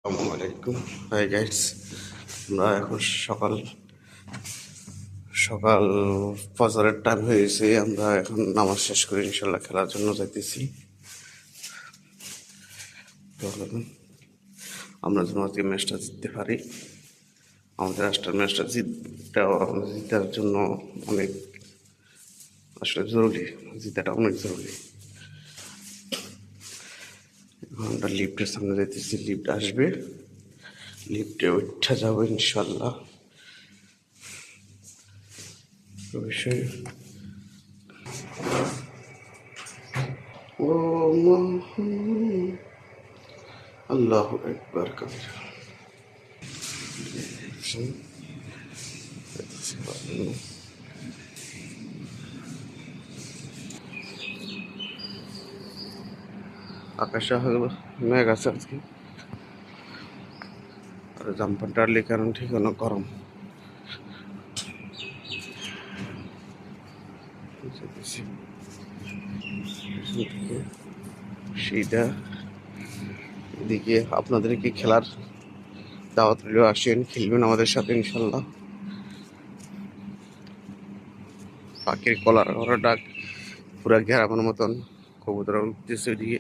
আসসালামু আলাইকুম। Hi guys, আমরা এখন সকাল সকাল ফজরের টাইম হয়েছে। আমরা এখন নামাজ শেষ করে ইনশাল্লাহ খেলার জন্য যাইতেছি। আমরা যেন আজকে ম্যাচটা জিততে পারি। আমাদের রাষ্ট্রের ম্যাচটা জিতার জন্য অনেক আসলে জরুরি, জিতাটা অনেক জরুরি। এখন আমরা লিফটের সামনে যাইতেছি, লিফট আসবে, লিফটে উঠা যাবো ইনশাল্লাহ। অবশ্যই ও আল্লাহ একবার কবির। আকাশে মেঘ আছে আজকে, আর জাম্পারটা কারণ ঠিক হলো গরম। সেইটা দিকে আপনাদেরকে খেলার দাওয়াত রইল, আসেন খেলবেন আমাদের সাথে ইনশাল্লাহ। পাখির কলার ডাক পুরা ঘেরানোর মতন, কবুতর উঠতেছে ওইদিকে।